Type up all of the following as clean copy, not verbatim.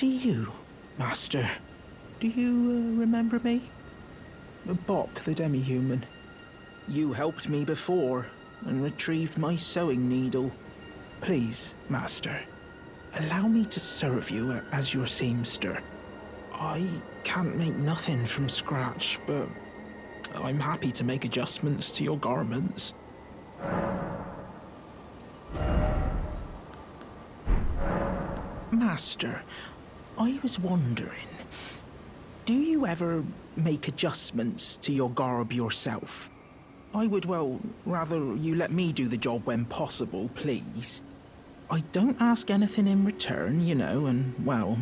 see you, Master. Do you remember me? Bok, the demi-human. You helped me before and retrieved my sewing needle. Please, Master, allow me to serve you as your seamster. I can't make nothing from scratch, but I'm happy to make adjustments to your garments. Master, I was wondering, do you ever make adjustments to your garb yourself? I would, well, rather you let me do the job when possible, please. I don't ask anything in return, you know, and, well,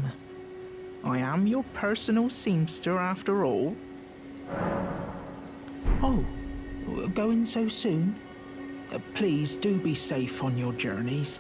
I am your personal seamster after all. Oh, going so soon? Please do be safe on your journeys.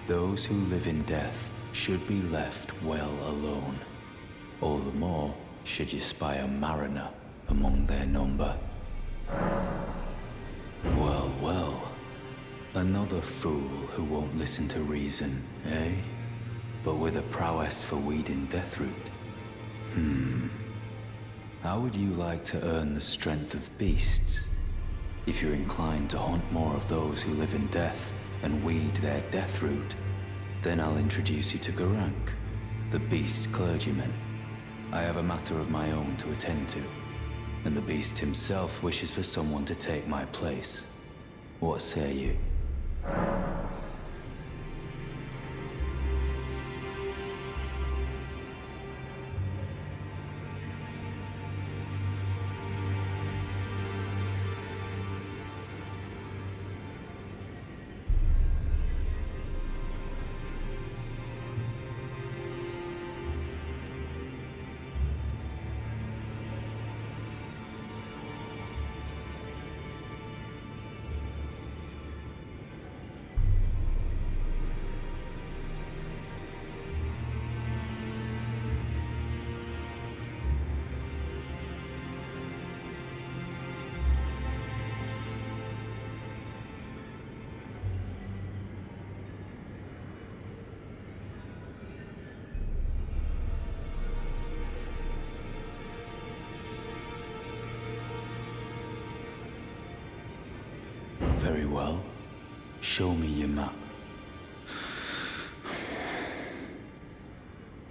Those who live in death should be left well alone. All the more should you spy a mariner among their number. Well, well. Another fool who won't listen to reason, eh? But with a prowess for weeding Deathroot. How would you like to earn the strength of beasts? If you're inclined to hunt more of those who live in death and weed their Deathroot, then I'll introduce you to Garank, the beast clergyman. I have a matter of my own to attend to, and the beast himself wishes for someone to take my place. What say you? Very well. Show me your map.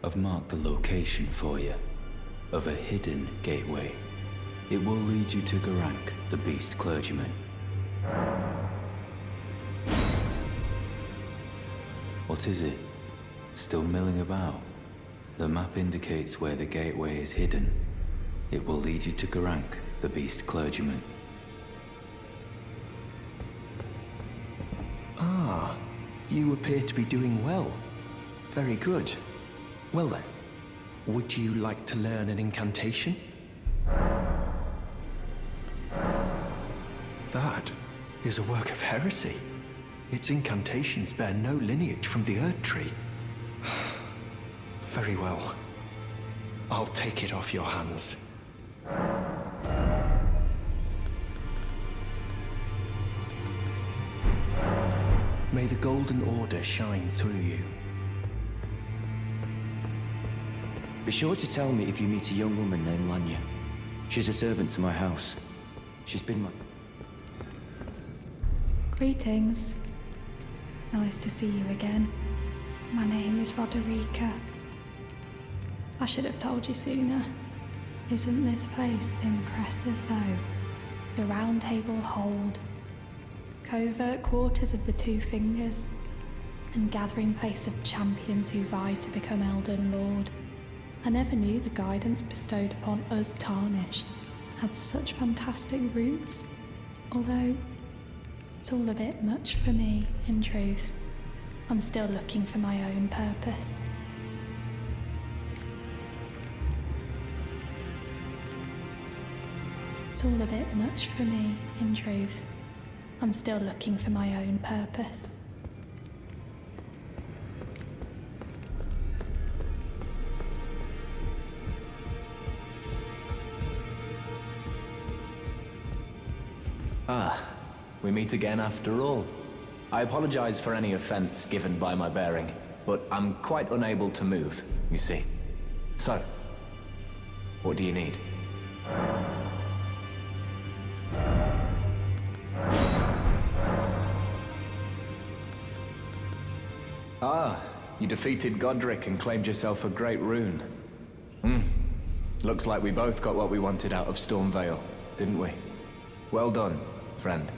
I've marked the location for you, of a hidden gateway. It will lead you to Garank, the beast clergyman. What is it? Still milling about? The map indicates where the gateway is hidden. It will lead you to Garank, the beast clergyman. Ah, you appear to be doing well. Very good. Well then, would you like to learn an incantation? That is a work of heresy. Its incantations bear no lineage from the Erd Tree. Very well. I'll take it off your hands. May the Golden Order shine through you. Be sure to tell me if you meet a young woman named Lanya. She's a servant to my house. She's been my... Greetings. Nice to see you again. My name is Roderica. I should have told you sooner. Isn't this place impressive though? The Round Table Hold, covert quarters of the Two Fingers, and gathering place of champions who vie to become Elden Lord. I never knew the guidance bestowed upon us Tarnished had such fantastic roots, although it's all a bit much for me, in truth. I'm still looking for my own purpose. It's all a bit much for me, in truth. I'm still looking for my own purpose. Ah, we meet again after all. I apologize for any offense given by my bearing, but I'm quite unable to move, you see. So, what do you need? Ah, you defeated Godric and claimed yourself a great rune. Looks like we both got what we wanted out of Stormvale, didn't we? Well done, friend.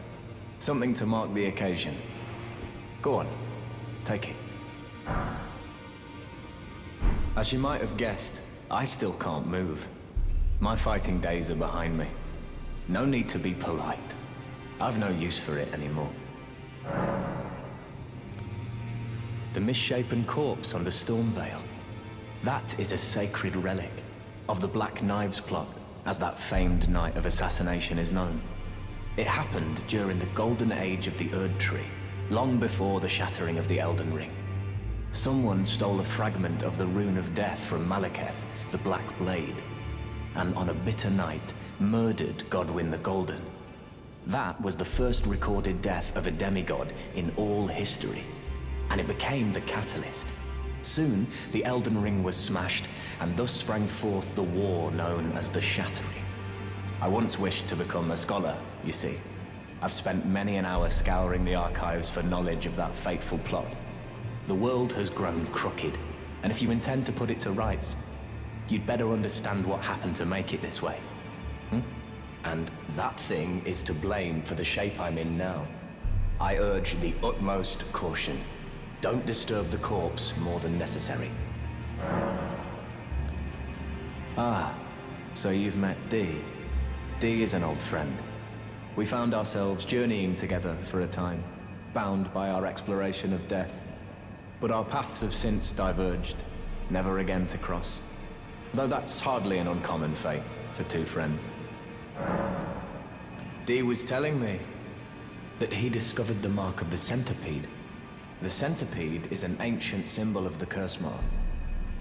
Something to mark the occasion. Go on, take it. As you might have guessed, I still can't move. My fighting days are behind me. No need to be polite. I've no use for it anymore. The misshapen corpse under Stormvale. That is a sacred relic of the Black Knives plot, as that famed night of assassination is known. It happened during the golden age of the Erd Tree, long before the shattering of the Elden Ring. Someone stole a fragment of the Rune of Death from Malekith, the Black Blade, and on a bitter night, murdered Godwyn the Golden. That was the first recorded death of a demigod in all history, and it became the catalyst. Soon, the Elden Ring was smashed, and thus sprang forth the war known as the Shattering. I once wished to become a scholar, you see. I've spent many an hour scouring the archives for knowledge of that fateful plot. The world has grown crooked, and if you intend to put it to rights, you'd better understand what happened to make it this way. And that thing is to blame for the shape I'm in now. I urge the utmost caution. Don't disturb the corpse more than necessary. Ah, so you've met Dee. Dee is an old friend. We found ourselves journeying together for a time, bound by our exploration of death. But our paths have since diverged, never again to cross. Though that's hardly an uncommon fate for two friends. Dee was telling me that he discovered the mark of the centipede. The centipede is an ancient symbol of the curse mark.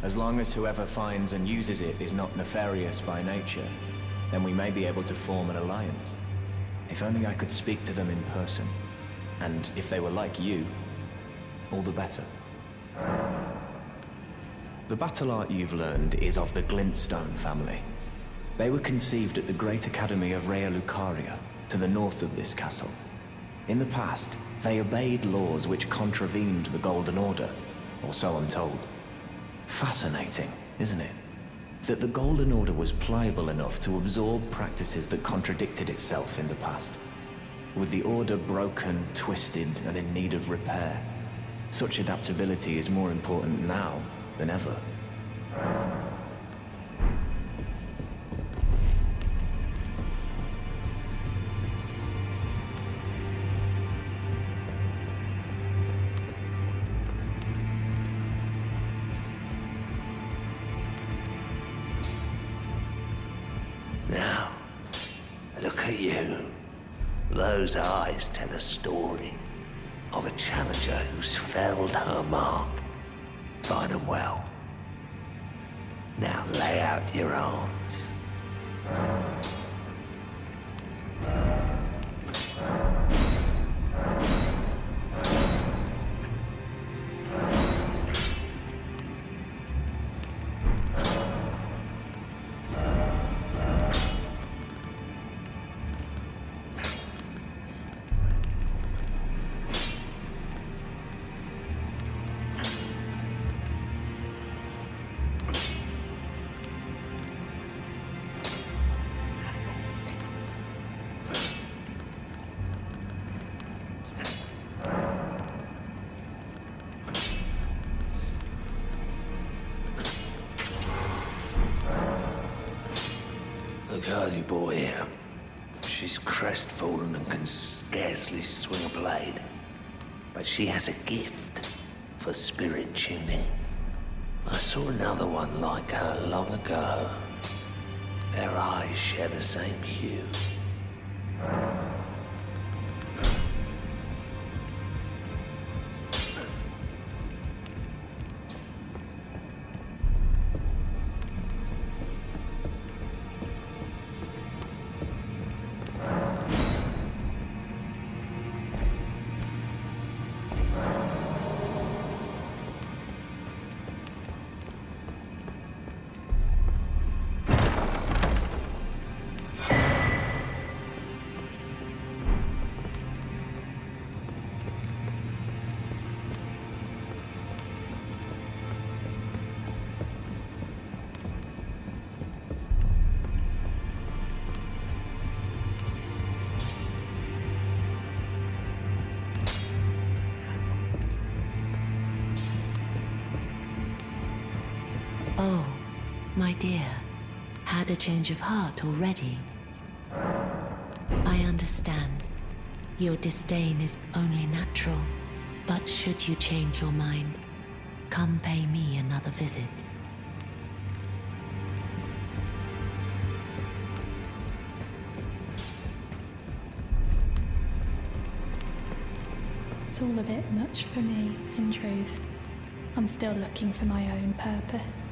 As long as whoever finds and uses it is not nefarious by nature, then we may be able to form an alliance. If only I could speak to them in person. And if they were like you, all the better. The battle art you've learned is of the Glintstone family. They were conceived at the Great Academy of Rea Lucaria, to the north of this castle. In the past, they obeyed laws which contravened the Golden Order, or so I'm told. Fascinating, isn't it? That the Golden Order was pliable enough to absorb practices that contradicted itself in the past. With the Order broken, twisted, and in need of repair, such adaptability is more important now than ever. Now, look at you. Those eyes tell a story. of a challenger who's felled her mark. Fine and well. Now lay out your arms. The girl you brought here, she's crestfallen and can scarcely swing a blade. But she has a gift for spirit tuning. I saw another one like her long ago. Their eyes share the same hue. Oh, my dear, had a change of heart already? I understand. Your disdain is only natural, but should you change your mind, come pay me another visit. It's all a bit much for me, in truth. I'm still looking for my own purpose.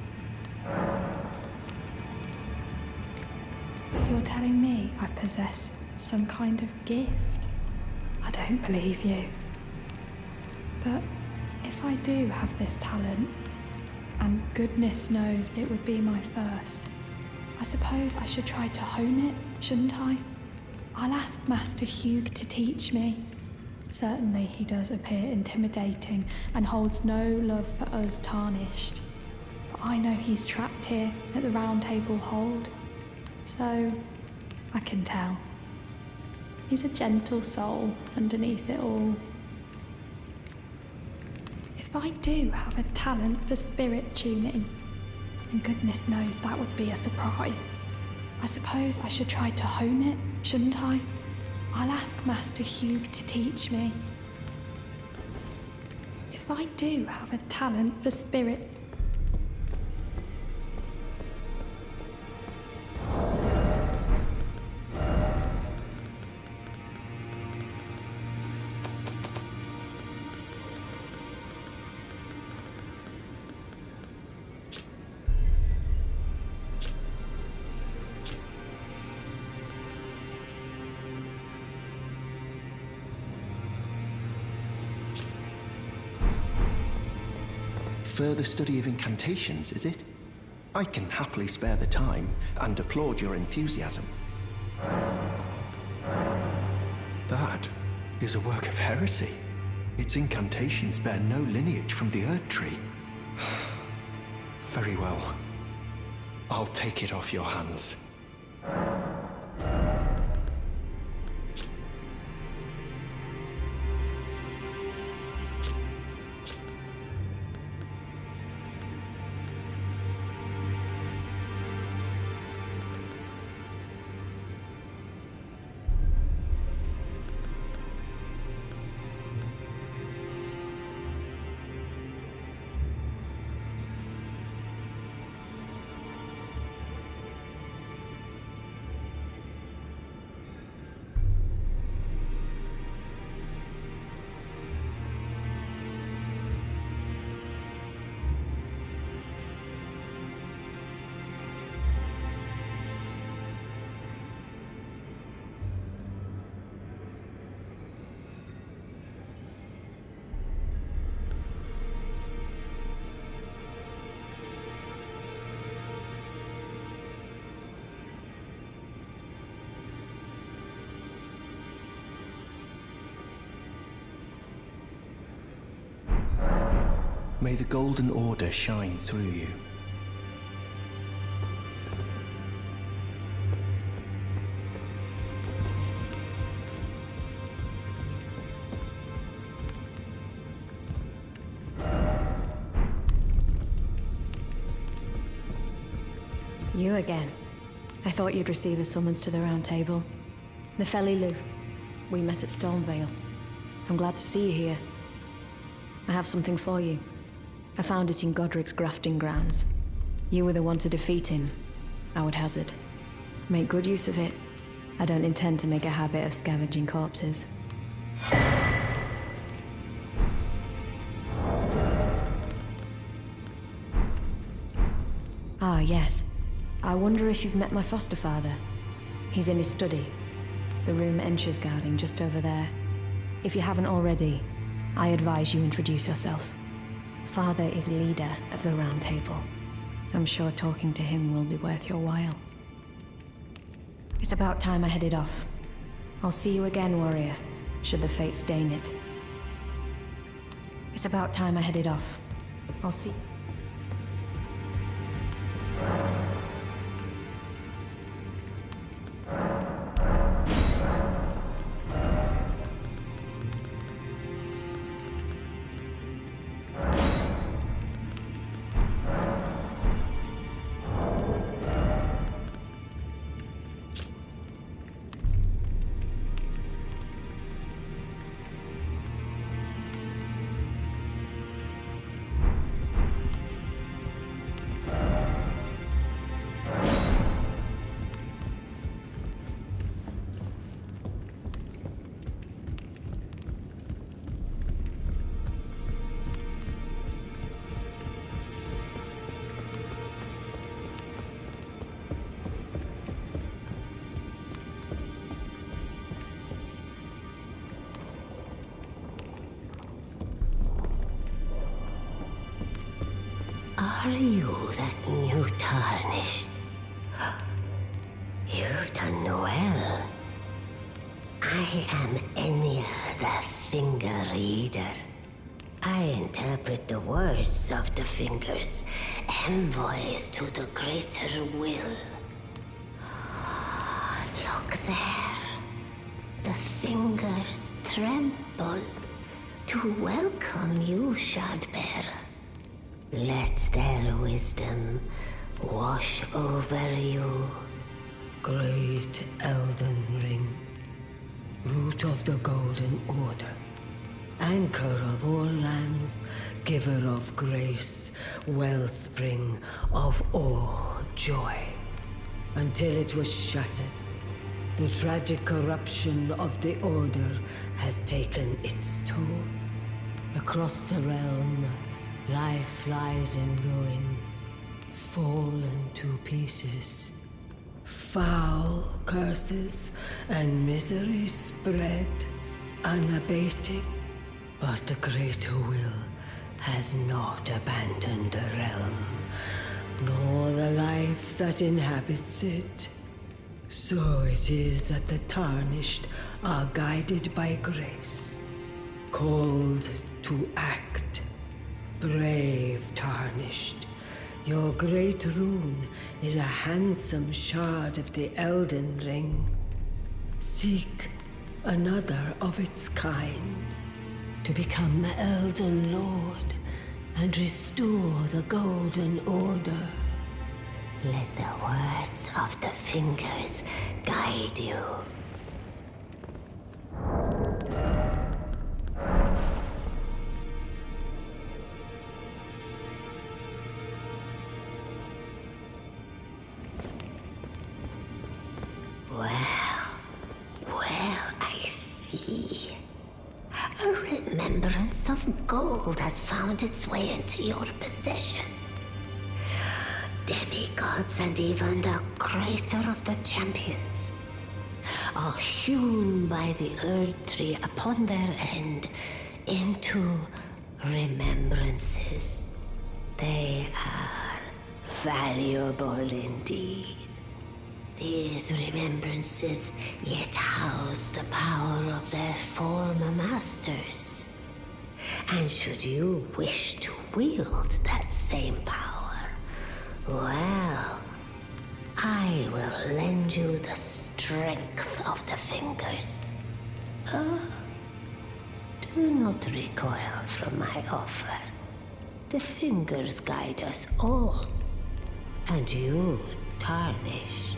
You're telling me I possess some kind of gift? I don't believe you. But if I do have this talent, and goodness knows it would be my first, I suppose I should try to hone it, shouldn't I? I'll ask Master Hugh to teach me. Certainly he does appear intimidating and holds no love for us tarnished. But I know he's trapped here at the Round Table Hold, so I can tell. He's a gentle soul underneath it all. If I do have a talent for spirit tuning, and goodness knows that would be a surprise, I suppose I should try to hone it, shouldn't I? I'll ask Master Hugh to teach me. If I do have a talent for spirit... Further study of incantations, is it? I can happily spare the time and applaud your enthusiasm. That is a work of heresy. Its incantations bear no lineage from the Erd Tree. Very well. I'll take it off your hands. May the Golden Order shine through you. You again. I thought you'd receive a summons to the Round Table. Nefeli Lu. We met at Stormvale. I'm glad to see you here. I have something for you. I found it in Godric's grafting grounds. You were the one to defeat him, I would hazard. Make good use of it. I don't intend to make a habit of scavenging corpses. Ah, yes. I wonder if you've met my foster father. He's in his study. The room Ensha's guarding just over there. If you haven't already, I advise you introduce yourself. Father is leader of the Round Table. I'm sure talking to him will be worth your while. It's about time I headed off. I'll see you again, warrior, should the fates deign it. It's about time I headed off. I'll see... Are you that new Tarnished? You've done well. I am Enya the Finger Reader. I interpret the words of the fingers, envoys to the greater will. Look there. The fingers tremble to welcome you, Shardbearer. Let their wisdom wash over you. Great Elden Ring, root of the Golden Order, anchor of all lands, giver of grace, wellspring of all joy. Until it was shattered, the tragic corruption of the Order has taken its toll. Across the realm, life lies in ruin, fallen to pieces. Foul curses and misery spread, unabating. But the greater will has not abandoned the realm, nor the life that inhabits it. So it is that the Tarnished are guided by grace, called to act. Brave Tarnished, your great rune is a handsome shard of the Elden Ring. Seek another of its kind to become Elden Lord and restore the Golden Order. Let the words of the fingers guide you. Well, I see. A remembrance of gold has found its way into your possession. Demigods and even the greater of the champions are hewn by the Earth Tree upon their end into remembrances. They are valuable indeed. These remembrances yet house the power of their former masters. And should you wish to wield that same power, well, I will lend you the strength of the fingers. Do not recoil from my offer. The fingers guide us all. And you, Tarnished,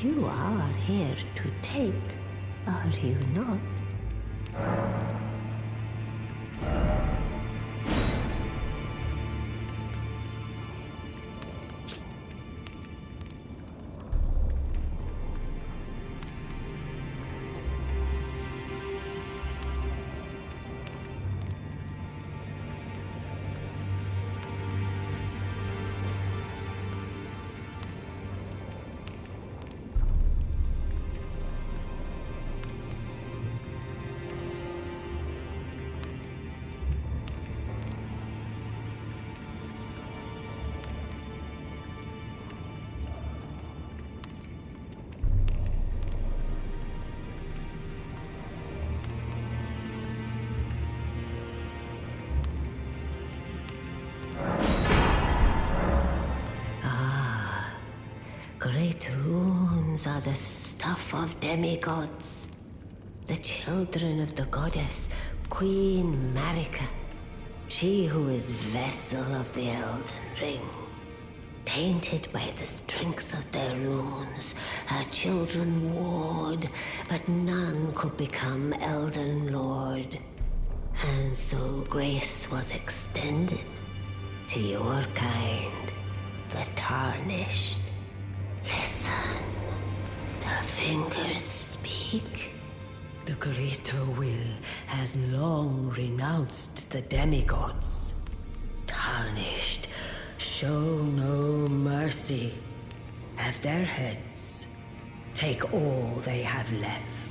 you are here to take, are you not? Great runes are the stuff of demigods. The children of the goddess, Queen Marika. She who is vessel of the Elden Ring. Tainted by the strength of their runes, her children warred, but none could become Elden Lord. And so grace was extended to your kind, the Tarnished. Listen, the fingers speak. The greater will has long renounced the demigods. Tarnished, show no mercy. Have their heads. Take all they have left.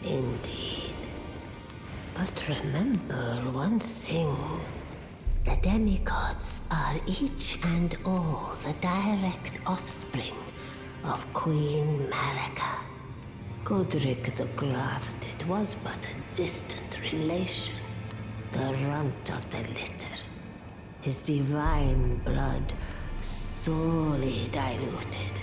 Indeed. But remember one thing. The demigods are each and all the direct offspring of Queen Marika. Godric the Grafted was but a distant relation, the runt of the litter. His divine blood sorely diluted.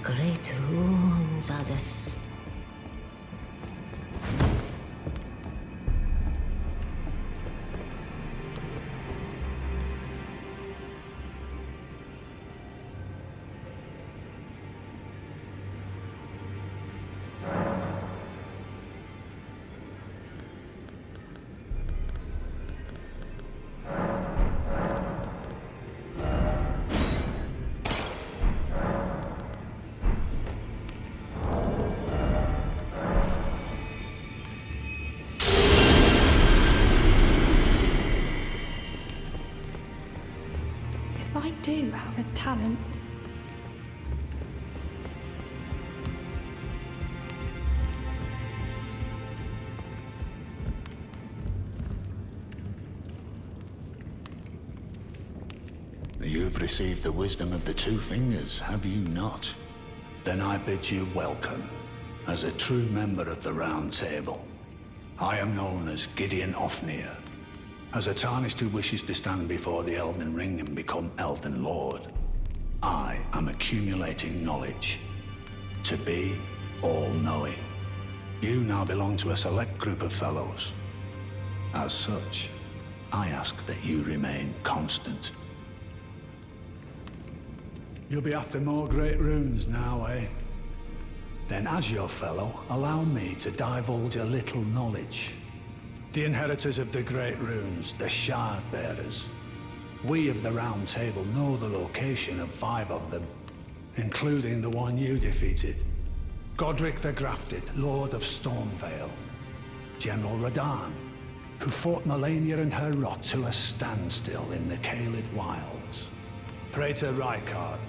Great runes are the If I do have a talent. You've received the wisdom of the two fingers, have you not? Then I bid you welcome, as a true member of the Round Table. I am known as Gideon Ofnir. As a Tarnished who wishes to stand before the Elden Ring and become Elden Lord, I am accumulating knowledge. To be all-knowing. You now belong to a select group of fellows. As such, I ask that you remain constant. You'll be after more great runes now, eh? Then as your fellow, allow me to divulge a little knowledge. The inheritors of the great runes, the Shard Bearers. We of the Round Table know the location of 5 of them, including the one you defeated. Godric the Grafted, Lord of Stormvale. General Radahn, who fought Melania and her rot to a standstill in the Caelid Wilds. Praetor Rykard,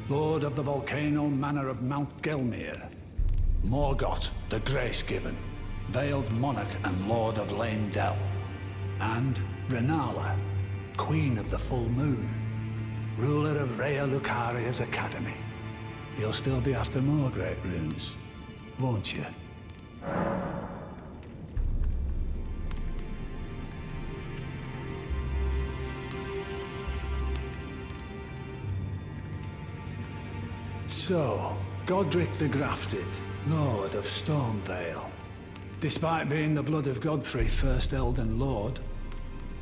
Lord of the Volcano Manor of Mount Gelmir. Morgoth, the Grace-Given, Veiled Monarch and Lord of Lane Dell. And Renala, Queen of the Full Moon, ruler of Rhea Lucaria's Academy. you'll still be after more great runes, won't you? So, Godric the Grafted, Lord of Stormvale. Despite being the blood of Godfrey, first Elden Lord,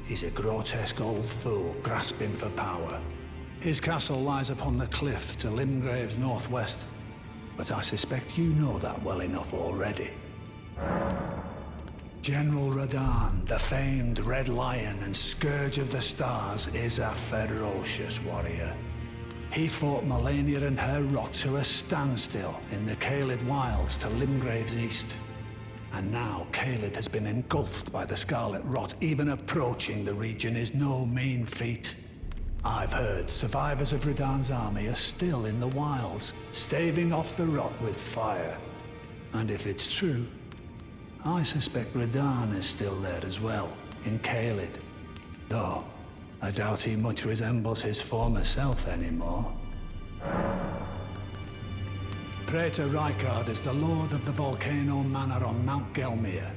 he's a grotesque old fool grasping for power. His castle lies upon the cliff to Limgrave's northwest, but I suspect you know that well enough already. General Radahn, the famed Red Lion and Scourge of the Stars, is a ferocious warrior. He fought Melania and her rot to a standstill in the Caelid Wilds to Limgrave's east. And now Caelid has been engulfed by the Scarlet Rot. Even approaching the region is no mean feat. I've heard survivors of Radahn's army are still in the wilds, staving off the rot with fire. And if it's true, I suspect Radahn is still there as well, in Caelid. Though, I doubt he much resembles his former self anymore. Praetor Rykard is the lord of the Volcano Manor on Mount Gelmir.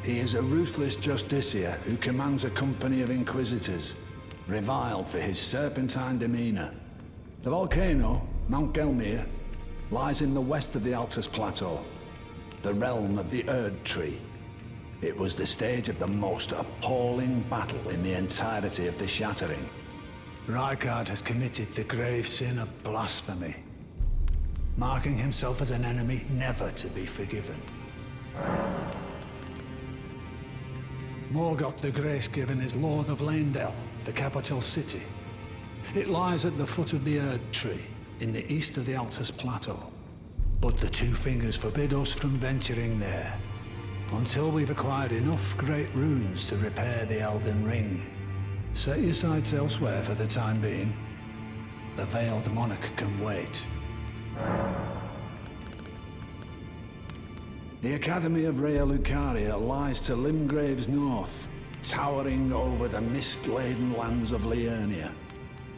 He is a ruthless justiciar who commands a company of inquisitors, reviled for his serpentine demeanor. The volcano, Mount Gelmir, lies in the west of the Altus Plateau, the realm of the Erd Tree. It was the stage of the most appalling battle in the entirety of the Shattering. Rykard has committed the grave sin of blasphemy, marking himself as an enemy never to be forgiven. Morgoth the Grace-Given is Lord of Leyndell, the capital city. It lies at the foot of the Erd Tree, in the east of the Altus Plateau. But the Two Fingers forbid us from venturing there, until we've acquired enough great runes to repair the Elden Ring. Set your sights elsewhere for the time being. The Veiled Monarch can wait. The Academy of Rhea Lucaria lies to Limgrave's north, towering over the mist-laden lands of Liurnia.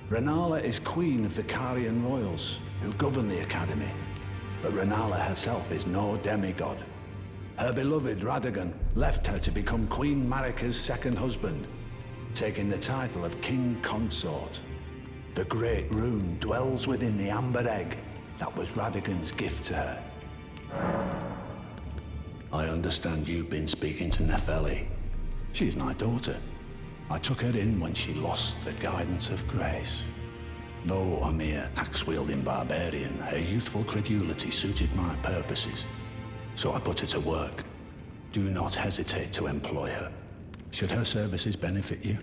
Rennala is queen of the Carian royals, who govern the Academy. But Rennala herself is no demigod. Her beloved Radagon left her to become Queen Marika's second husband, taking the title of King Consort. The Great Rune dwells within the Amber Egg that was Radagon's gift to her. I understand you've been speaking to Nepheli. She's my daughter. I took her in when she lost the guidance of grace. Though a mere axe-wielding barbarian, her youthful credulity suited my purposes. So I put her to work. Do not hesitate to employ her, should her services benefit you.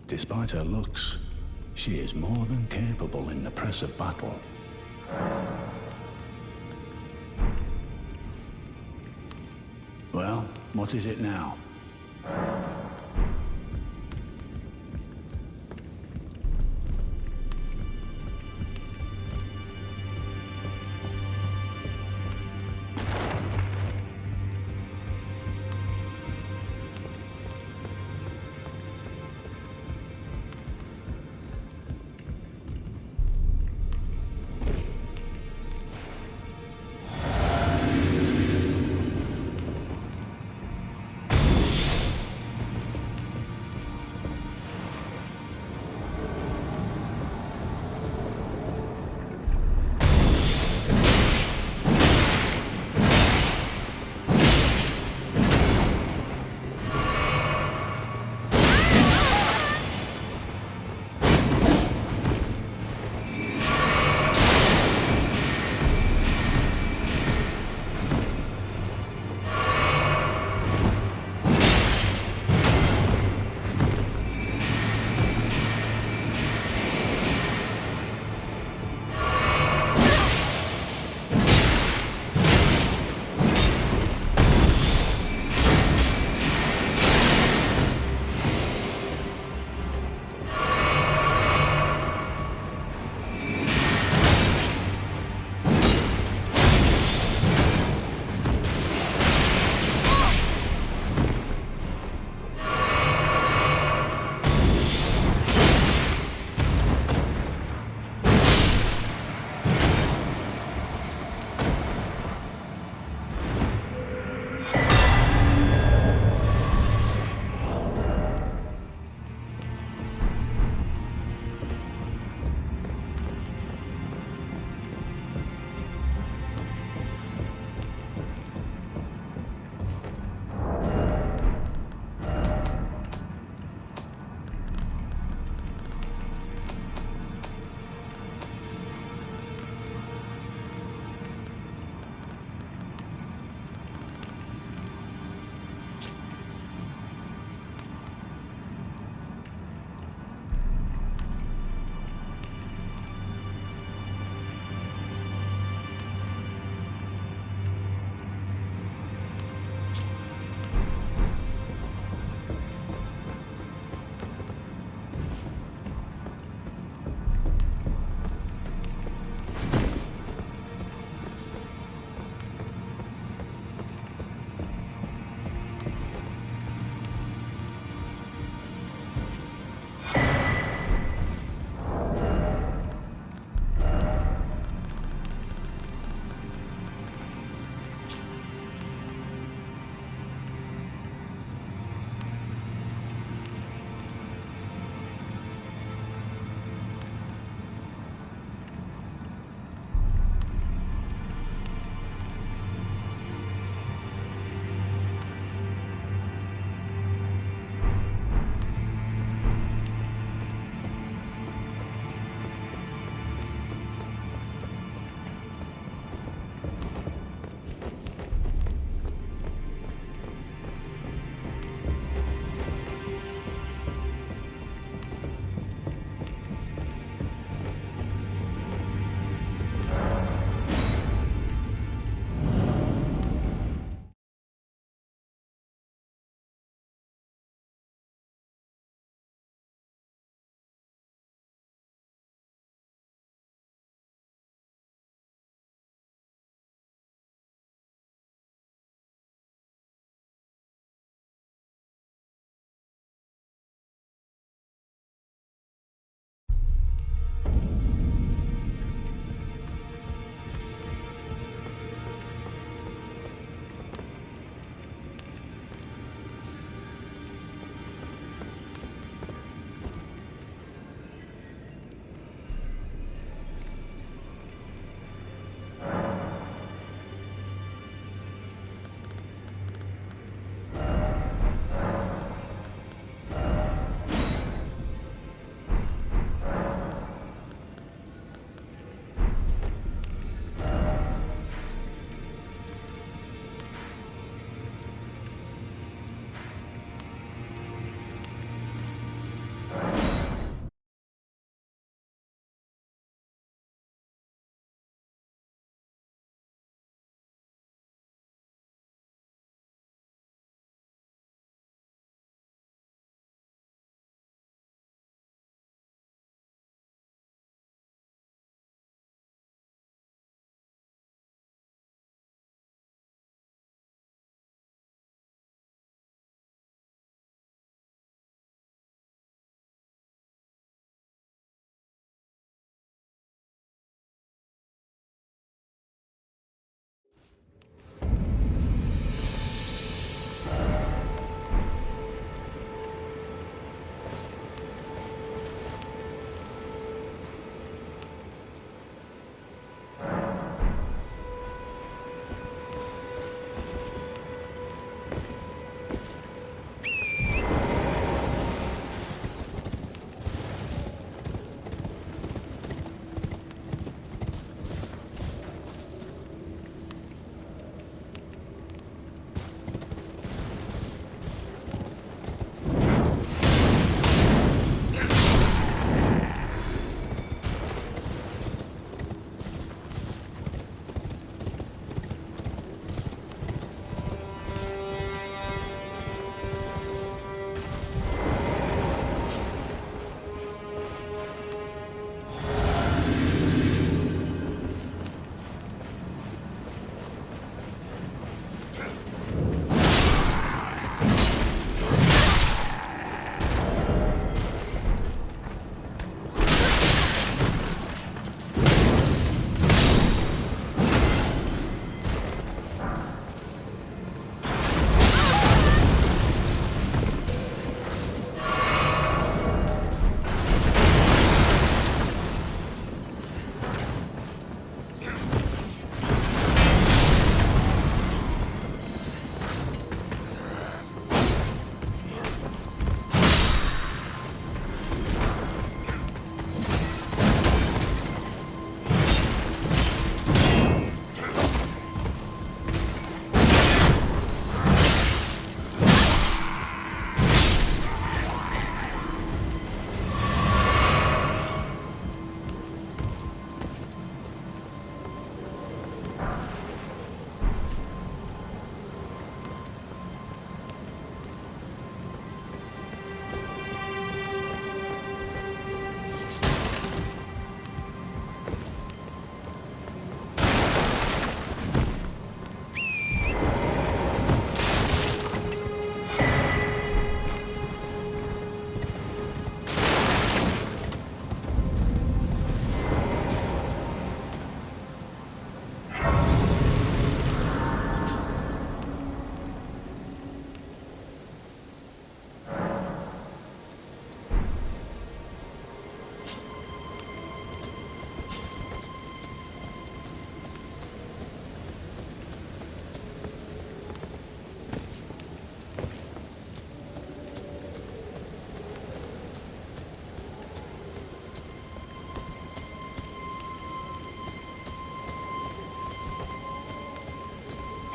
Despite her looks, she is more than capable in the press of battle. Well, what is it now?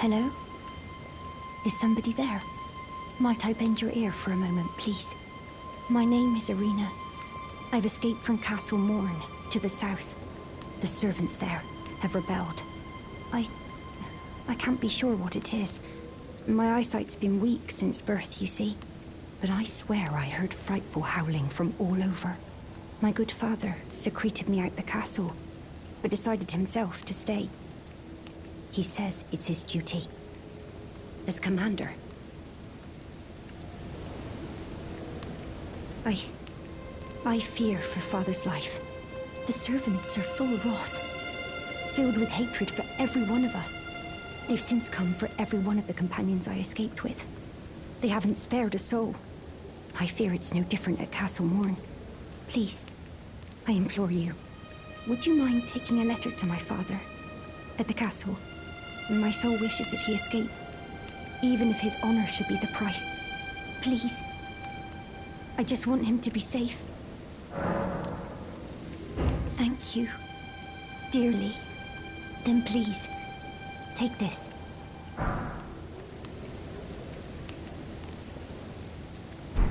Hello? Is somebody there? Might I bend your ear for a moment, please? My name is Irina. I've escaped from Castle Morn, to the south. The servants there have rebelled. I can't be sure what it is. My eyesight's been weak since birth, you see. But I swear I heard frightful howling from all over. My good father secreted me out the castle, but decided himself to stay. He says it's his duty. As commander. I fear for father's life. The servants are full wrath, filled with hatred for every one of us. They've since come for every one of the companions I escaped with. They haven't spared a soul. I fear it's no different at Castle Morn. Please, I implore you, would you mind taking a letter to my father at the castle? My sole wish is that he escape, even if his honor should be the price. Please. I just want him to be safe. Thank you. Dearly. Then please, take this.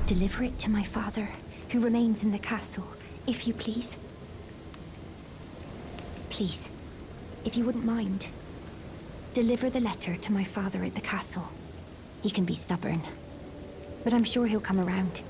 Deliver it to my father, who remains in the castle, if you please. Please, if you wouldn't mind, deliver the letter to my father at the castle. He can be stubborn, but I'm sure he'll come around.